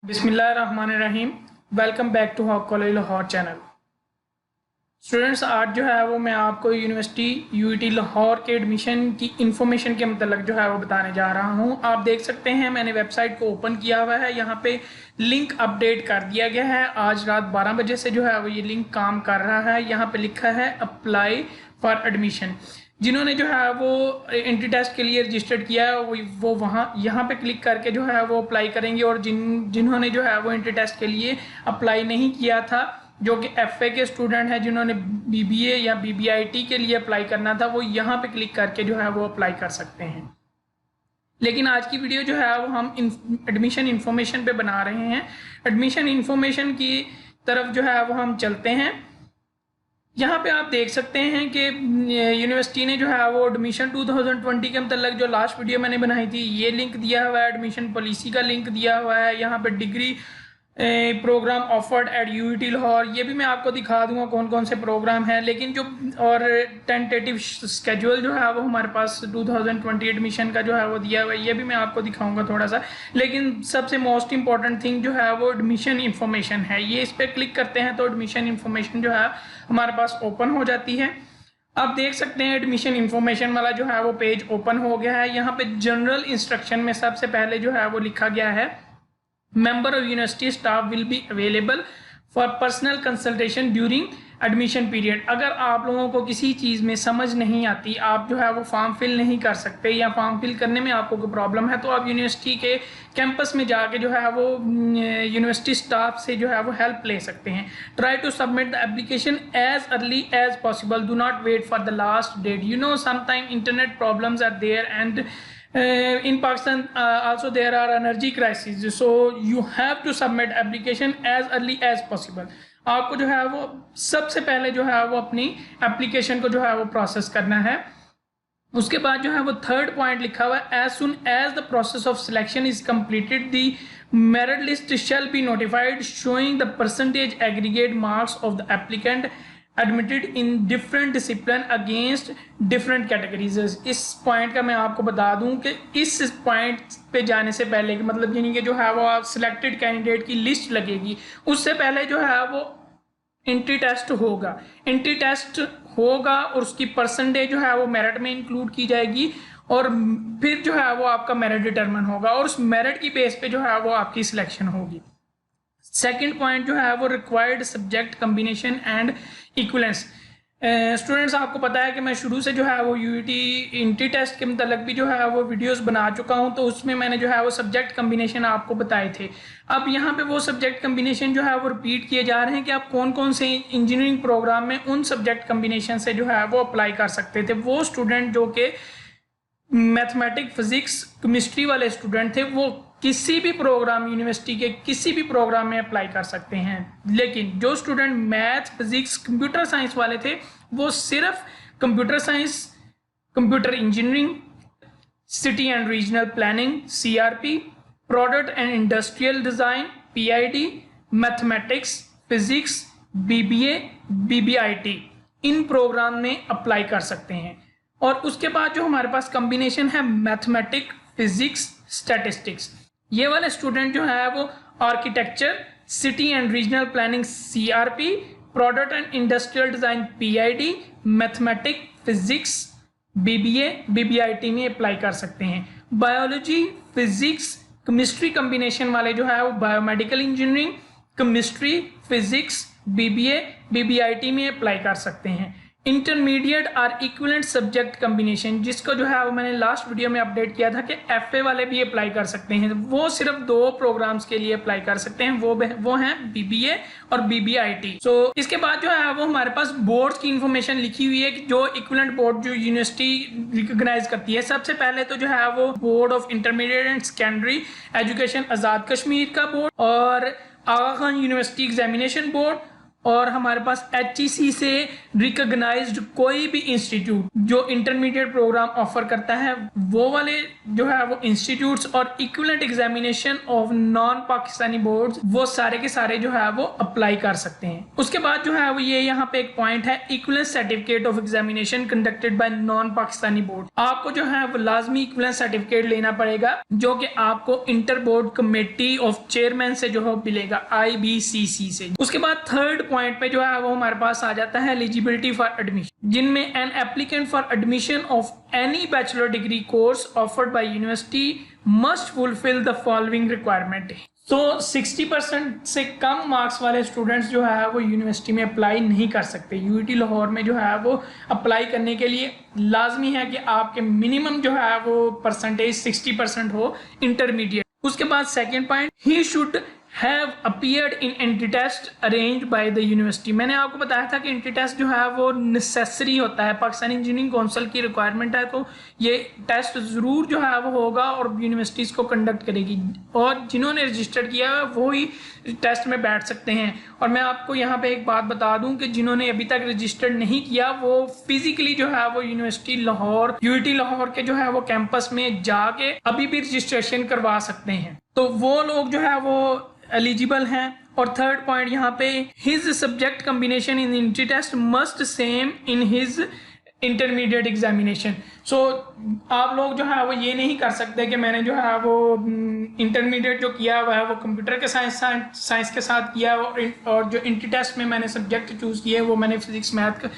बिस्मिल्लाहिर्रहमानिर्रहीम। Welcome back to Hawk college Lahore channel. Students, आज जो है वो मैं आपको यूनिवर्सिटी यूईटी लाहौर के एडमिशन की इन्फॉर्मेशन के मतलब जो है वो बताने जा रहा हूँ। आप देख सकते हैं मैंने वेबसाइट को ओपन किया हुआ है, यहाँ पे लिंक अपडेट कर दिया गया है। आज रात 12 बजे से जो है वो ये लिंक काम कर रहा है। यहाँ पे लिखा है अप्लाई फॉर एडमिशन। जिन्होंने जो है वो एंट्री टेस्ट के लिए रजिस्टर्ड किया है वो वहाँ यहाँ पे क्लिक करके जो है वो अप्लाई करेंगे, और जिन्होंने जो है वो एंट्री टेस्ट के लिए अप्लाई नहीं किया था, जो कि एफए के स्टूडेंट हैं, जिन्होंने बीबीए या बीबीआईटी के लिए अप्लाई करना था, वो यहाँ पे क्लिक करके जो है वो अप्लाई कर सकते हैं। लेकिन आज की वीडियो जो है वो हम एडमिशन इन्फॉर्मेशन पे बना रहे हैं। एडमिशन इन्फॉर्मेशन की तरफ जो है वो हम चलते हैं। यहाँ पे आप देख सकते हैं कि यूनिवर्सिटी ने जो है वो एडमिशन 2020 के मतलब जो लास्ट वीडियो मैंने बनाई थी, ये लिंक दिया हुआ है, एडमिशन पॉलिसी का लिंक दिया हुआ है। यहाँ पे degree programme offered at UET Lahore, ये भी मैं आपको दिखा दूंगा कौन कौन से प्रोग्राम हैं। लेकिन जो और टेंटेटिव स्केड्यूल जो है वो हमारे पास 2020 एडमिशन का जो है वो दिया हुआ है, ये भी मैं आपको दिखाऊंगा थोड़ा सा। लेकिन सबसे मोस्ट इंपॉर्टेंट थिंग जो है वो एडमिशन इन्फॉर्मेशन है। ये इस पर क्लिक करते हैं तो एडमिशन इन्फॉर्मेशन जो है हमारे पास ओपन हो जाती है। आप देख सकते हैं एडमिशन इन्फॉर्मेशन वाला जो है वो पेज ओपन हो गया है। यहाँ पे जनरल इंस्ट्रक्शन में सबसे पहले जो है वो लिखा गया है, member of university staff will be available for personal consultation during admission period. अगर आप लोगों को किसी चीज़ में समझ नहीं आती, आप जो है वो फॉर्म फिल नहीं कर सकते या फॉर्म फिल करने में आपको कोई प्रॉब्लम है, तो आप यूनिवर्सिटी के कैंपस में जाके जो है वो यूनिवर्सिटी स्टाफ से जो है वो हेल्प ले सकते हैं। Try to submit the application as early as possible, do not wait for the last date. You know sometime internet problems are there and in Pakistan also there are energy crises, so you have to submit application as early as possible। आपको जो है वो सबसे पहले जो है वो अपनी एप्लीकेशन को जो है वो प्रोसेस करना है। उसके बाद जो है वो थर्ड पॉइंट लिखा हुआ है, as soon as the process of selection is completed the merit list shall be notified showing the percentage aggregate marks of the applicant admitted in different discipline against different categories. इस point का मैं आपको बता दूं कि इस point पे जाने से पहले मतलब यानी कि जो है वो आप सिलेक्टेड कैंडिडेट की लिस्ट लगेगी, उससे पहले जो है वो एंट्री टेस्ट होगा। एंट्री टेस्ट होगा और उसकी परसेंटेज जो है वो मेरिट में इंक्लूड की जाएगी, और फिर जो है वो आपका मेरिट डिटरमिन होगा, और उस मेरिट की बेस पे जो है वो आपकी सिलेक्शन होगी। सेकंड पॉइंट जो है वो required subject combination and equivalence. Students, आपको पता है कि मैं शुरू से जो है वो यूईटी एंट्री टेस्ट के मतलब भी जो है वो वीडियोस बना चुका हूं, तो उसमें मैंने जो है वो सब्जेक्ट कम्बिनेशन आपको बताए थे। अब यहाँ पे वो सब्जेक्ट कम्बिनेशन जो है वो रिपीट किए जा रहे हैं कि आप कौन कौन से इंजीनियरिंग प्रोग्राम में उन सब्जेक्ट कम्बिनेशन से जो है वो अप्लाई कर सकते थे। वो स्टूडेंट जो कि मैथमेटिक्स, फिजिक्स, केमिस्ट्री वाले स्टूडेंट थे, वो किसी भी प्रोग्राम यूनिवर्सिटी के किसी भी प्रोग्राम में अप्लाई कर सकते हैं। लेकिन जो student math, physics, computer science वाले थे, वो सिर्फ computer science, computer engineering, city and regional planning CRP, product and industrial design PID, mathematics, physics, BBA, BBIT, इन प्रोग्राम में अप्लाई कर सकते हैं। और उसके बाद जो हमारे पास कॉम्बिनेशन है मैथमेटिक्स, फिजिक्स, स्टैटिस्टिक्स, ये वाले स्टूडेंट जो है वो architecture, city and regional planning CRP, product and industrial design PID, mathematics, physics, BBA, BBIT में अप्लाई कर सकते हैं। बायोलॉजी, फिजिक्स, केमिस्ट्री कॉम्बिनेशन वाले जो है वो biomedical engineering, chemistry, physics, BBA, BBIT में अप्लाई कर सकते हैं। इंटरमीडिएट और इक्विवेलेंट सब्जेक्ट कॉम्बिनेशन, जिसको जो है वो मैंने लास्ट वीडियो में अपडेट किया था कि एफए वाले भी अप्लाई कर सकते हैं, वो सिर्फ 2 प्रोग्राम्स के लिए अप्लाई कर सकते हैं, वो हैं बीबीए और बीबीआईटी। सो इसके बाद जो है वो हमारे पास बोर्ड्स की इंफॉर्मेशन लिखी हुई है कि जो इक्विवेलेंट बोर्ड जो यूनिवर्सिटी रिकॉग्नाइज करती है। सबसे पहले तो जो है वो board of intermediate and secondary education Azad Kashmir का बोर्ड, और Aga Khan university examination board, और हमारे पास HEC से रिकॉग्नाइज्ड कोई भी इंस्टीट्यूट जो इंटरमीडिएट प्रोग्राम ऑफर करता है, वो वाले जो है वो इंस्टीट्यूट्स और equivalent examination of non Pakistani boards, वो सारे के सारे जो है वो अप्लाई कर सकते हैं। उसके बाद जो है वो ये यहाँ पे एक पॉइंट है, equivalent certificate of examination conducted by non Pakistani board. आपको जो है वो लाजमी इक्विवेलेंट सर्टिफिकेट लेना पड़ेगा, जो कि आपको inter board committee of chairman से जो है मिलेगा, IBCC से। उसके बाद थर्ड पॉइंट पे जो है वो हमारे पास आ जाता है एलिजिबिलिटी फॉर एडमिशन, जिनमें an applicant for admission of any bachelor degree course offered by university must fulfil the following requirement. तो 60% से कम मार्क्स वाले स्टूडेंट्स जो है वो यूनिवर्सिटी में अप्लाई नहीं कर सकते। यूआईटी लाहौर में जो है वो अप्लाई करने के लिए लाजमी है कि आपके मिनिमम जो है वो परसेंटेज 60% हो इंटरमीडिएट। उसके बाद second point, he should have appeared in entry test arranged by the university। मैंने आपको बताया था कि एंट्री टेस्ट जो है वो नेसेसरी होता है, पाकिस्तान इंजीनियरिंग काउंसिल की रिक्वायरमेंट है, तो ये टेस्ट ज़रूर जो है वो होगा और यूनिवर्सिटीज़ को कंडक्ट करेगी, और जिन्होंने रजिस्टर किया है वो ही टेस्ट में बैठ सकते हैं। और मैं आपको यहाँ पे एक बात बता दूं कि जिन्होंने अभी तक रजिस्टर नहीं किया वो फिजिकली जो है वो यूनिवर्सिटी लाहौर, यूआईटी लाहौर के जो है वो कैंपस में जाके अभी भी रजिस्ट्रेशन करवा सकते हैं, तो वो लोग जो है वो एलिजिबल हैं। और थर्ड पॉइंट यहाँ पे, his subject combination in entry test must same in his intermediate examination. So आप लोग जो है वो ये नहीं कर सकते कि मैंने जो है वो इंटरमीडिएट जो किया हुआ है वो कंप्यूटर के साइंस के साथ किया, और जो एंट्री टेस्ट में मैंने सब्जेक्ट चूज़ किए वो मैंने फिजिक्स, मैथ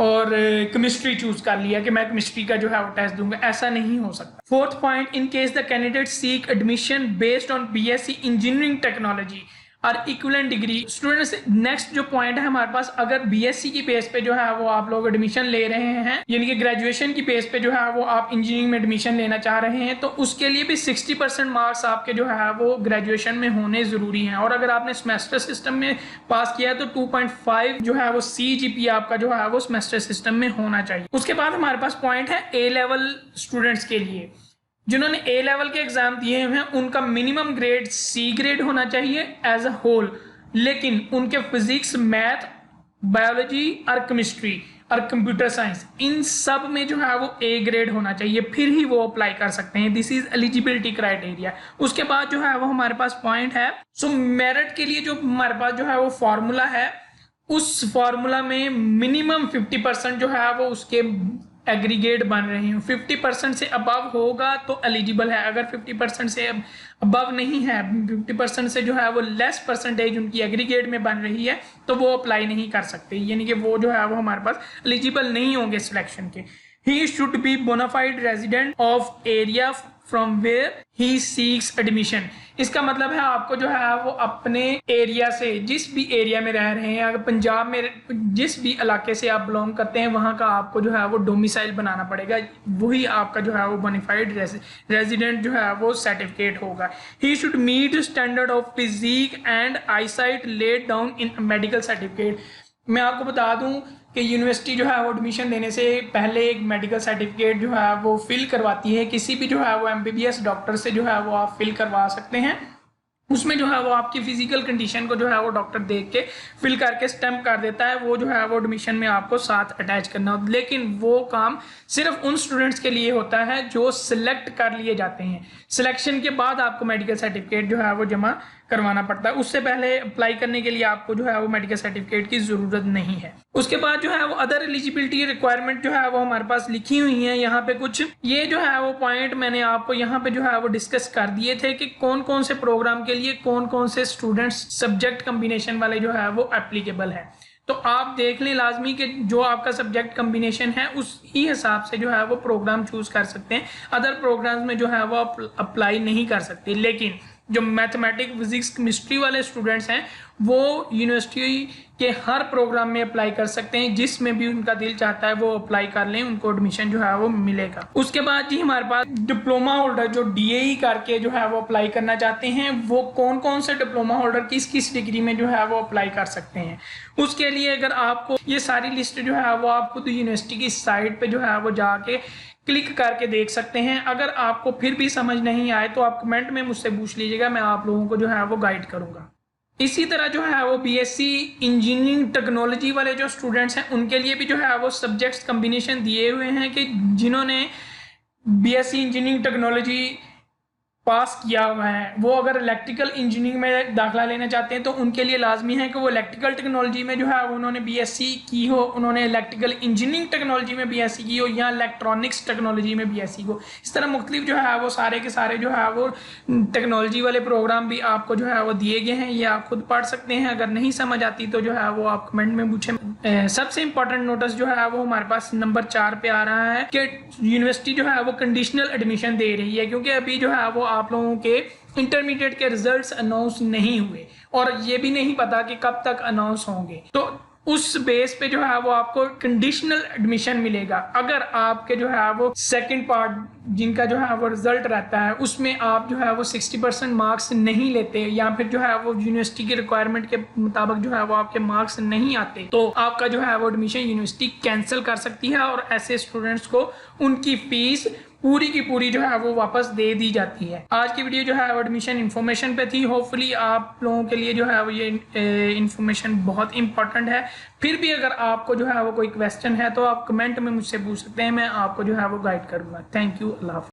और केमिस्ट्री चूज कर लिया कि मैं केमिस्ट्री का जो है वो टेस्ट दूंगा। ऐसा नहीं हो सकता। Fourth point, in case the candidate seek admission based on BSc engineering technology और इक्विवेलेंट डिग्री स्टूडेंट्स। नेक्स्ट जो पॉइंट है हमारे पास, अगर BSc की बेस पे जो है वो आप लोग एडमिशन ले रहे हैं, यानी कि ग्रेजुएशन की बेस पे जो है वो आप इंजीनियरिंग में एडमिशन लेना चाह रहे हैं, तो उसके लिए भी 60% मार्क्स आपके जो है वो ग्रेजुएशन में होने जरूरी हैं। और अगर आपने सेमेस्टर सिस्टम में पास किया है तो 2.5 जो है वो CGPA आपका जो है वो सेमेस्टर सिस्टम में होना चाहिए। उसके बाद हमारे पास पॉइंट है A लेवल स्टूडेंट्स के लिए, जिन्होंने A लेवल के एग्जाम दिए हुए हैं उनका मिनिमम ग्रेड C ग्रेड होना चाहिए एज अ होल, लेकिन उनके फिजिक्स, मैथ, बायोलॉजी और केमिस्ट्री और कंप्यूटर साइंस, इन सब में जो है वो A ग्रेड होना चाहिए, फिर ही वो अप्लाई कर सकते हैं। This is eligibility criteria. उसके बाद जो है वो हमारे पास पॉइंट है, सो मेरिट के लिए जो हमारे पास जो है वो फॉर्मूला है, उस फॉर्मूला में मिनिमम 50% जो है वो उसके एग्रीगेट बन रहे हैं। 50% से अबव होगा तो एलिजिबल है, अगर 50% से अबव नहीं है, 50% से जो है वो लेस परसेंटेज उनकी एग्रीगेट में बन रही है, तो वो अप्लाई नहीं कर सकते, यानी कि वो जो है वो हमारे पास एलिजिबल नहीं होंगे सिलेक्शन के। He should be bona fide resident of area from where he seeks admission. इसका मतलब है आपको जो है वो अपने एरिया से, जिस भी एरिया में रह रहे हैं, अगर पंजाब में जिस भी इलाके से आप बिलोंग करते हैं वहाँ का आपको जो है वो डोमिसाइल बनाना पड़ेगा, वही आपका जो है वो बोनाफाइड रेजिडेंट जो है वो सर्टिफिकेट होगा। He should meet standard of physic and eyesight laid down in medical certificate. मैं आपको बता दूं कि यूनिवर्सिटी जो है वो एडमिशन देने से पहले एक मेडिकल सर्टिफिकेट जो है वो फिल करवाती है, किसी भी जो है वो MBBS डॉक्टर से जो है वो आप फिल करवा सकते हैं। उसमें जो है वो आपकी फिजिकल कंडीशन को जो है वो डॉक्टर देख के फिल करके स्टैम्प कर देता है, वो जो है वो एडमिशन में आपको साथ अटैच करना होता है। लेकिन वो काम सिर्फ उन स्टूडेंट्स के लिए होता है जो सिलेक्ट कर लिए जाते हैं। सिलेक्शन के बाद आपको मेडिकल सर्टिफिकेट जो है वो जमा करवाना पड़ता है, उससे पहले अप्लाई करने के लिए आपको जो है वो मेडिकल सर्टिफिकेट की जरूरत नहीं है। उसके बाद जो है वो अदर एलिजिबिलिटी रिक्वायरमेंट जो है वो हमारे पास लिखी हुई है यहाँ पे कुछ। ये जो है वो पॉइंट मैंने आपको यहाँ पे जो है वो डिस्कस कर दिए थे कि कौन कौन से प्रोग्राम के लिए कौन कौन से स्टूडेंट्स सब्जेक्ट कॉम्बिनेशन वाले जो है वो एप्लीकेबल है। तो आप देख लें लाजमी कि जो आपका सब्जेक्ट कॉम्बिनेशन है उस ही हिसाब से जो है वो प्रोग्राम चूज कर सकते हैं। अदर प्रोग्राम्स में जो है वो अप्लाई नहीं कर सकते। लेकिन जो मैथमेटिक्स, फिजिक्स, केमिस्ट्री वाले स्टूडेंट्स हैं वो यूनिवर्सिटी के हर प्रोग्राम में अप्लाई कर सकते हैं, जिसमें भी उनका दिल चाहता है वो अप्लाई कर लें, उनको एडमिशन जो है वो मिलेगा। उसके बाद जी हमारे पास डिप्लोमा होल्डर जो DAE करके जो है वो अप्लाई करना चाहते हैं, वो कौन कौन से डिप्लोमा होल्डर किस किस डिग्री में जो है वो अप्लाई कर सकते हैं। उसके लिए अगर आपको ये सारी लिस्ट जो है वो आप खुद यूनिवर्सिटी की साइट पे जो है वो जाके क्लिक करके देख सकते हैं। अगर आपको फिर भी समझ नहीं आए तो आप कमेंट में मुझसे पूछ लीजिएगा, मैं आप लोगों को जो है वो गाइड करूंगा। इसी तरह जो है वो बीएससी इंजीनियरिंग टेक्नोलॉजी वाले जो स्टूडेंट्स हैं उनके लिए भी जो है वो सब्जेक्ट्स कम्बिनेशन दिए हुए हैं कि जिन्होंने बीएससी इंजीनियरिंग टेक्नोलॉजी पास किया हुआ है वो अगर इलेक्ट्रिकल इंजीनियरिंग में दाखिला लेना चाहते हैं तो उनके लिए लाजमी है कि वो इलेक्ट्रिकल टेक्नोलॉजी में जो है उन्होंने बीएससी की हो, उन्होंने इलेक्ट्रिकल इंजीनियरिंग टेक्नोलॉजी में बीएससी की हो या इलेक्ट्रॉनिक्स टेक्नोलॉजी में बीएससी हो। इस तरह मुख्तलिफ जो है वो सारे के सारे जो है वो टेक्नोलॉजी वाले प्रोग्राम भी आपको जो है वो दिए गए हैं, ये आप खुद पढ़ सकते हैं। अगर नहीं समझ आती तो जो है वो आप कमेंट में पूछें। सबसे इंपॉर्टेंट नोटिस जो है वो हमारे पास नंबर 4 पे आ रहा है कि यूनिवर्सिटी जो है वो कंडीशनल एडमिशन दे रही है, क्योंकि अभी जो है वो आप लोगों के इंटरमीडिएट के रिजल्ट्स अनाउंस नहीं हुए और ये भी नहीं पता कि कब तक अनाउंस होंगे, तो उस बेस पे जो है वो आपको कंडीशनल एडमिशन मिलेगा। अगर आपके जो है वो सेकंड पार्ट जिनका जो है वो रिजल्ट रहता है उसमें आप जो है वो 60% मार्क्स नहीं लेते या फिर जो है वो यूनिवर्सिटी की रिक्वायरमेंट के मुताबिक जो है वो आपके मार्क्स नहीं आते, तो आपका जो है वो एडमिशन यूनिवर्सिटी कैंसिल कर सकती है और ऐसे स्टूडेंट्स को उनकी फीस पूरी की पूरी जो है वो वापस दे दी जाती है। आज की वीडियो जो है वो एडमिशन इन्फॉर्मेशन पे थी। होपफुली आप लोगों के लिए जो है वो ये इन्फॉर्मेशन बहुत इंपॉर्टेंट है। फिर भी अगर आपको जो है वो कोई क्वेश्चन है तो आप कमेंट में मुझसे पूछ सकते हैं, मैं आपको जो है वो गाइड करूंगा। थैंक यू, अल्लाह हाफ़िज़।